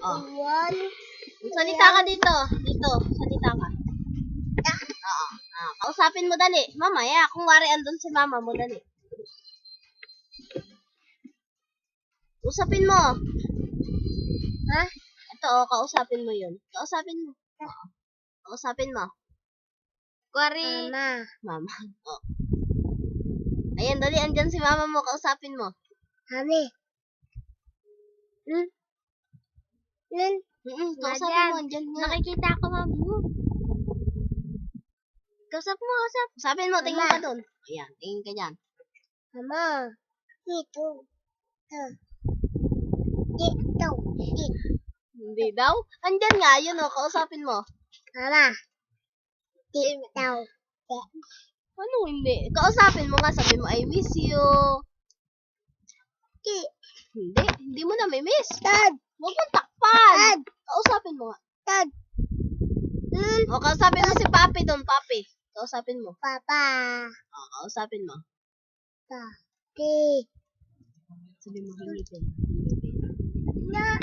Oh. One. Salita ka dito. Dito. Salita ka. Oo. Kausapin mo dali. Mamaya, kung wari andun si mama mo, dali. Usapin mo. Ha? Ito, kausapin mo yun. Kausapin mo. Oo. Kausapin mo. Kuwari. Mama. Mama. Oh. Ayan, dali. Andyan si mama mo. Kausapin mo. Mami. Kausapin mo. Andyan nga. Nakikita ko, mami mo. Kausap mo, kausap. Kausapin mo. Tingin ka dun. Ayan, tingin ka dyan. Mama. Dito. Dito. Hindi daw. Andyan nga. Yun o. Kausapin mo. Mama. Dito. Ano hindi? Kausapin mo nga. Sabi mo, I miss you. Hindi. Hindi mo na may miss. Dad. Huwag mong takpan. Dad. Kausapin mo nga. Dad. O, kausapin mo si Papi doon, Papi. Kausapin mo. Papa. O, kausapin mo. Papi. Sabi mo, hingipin. Na.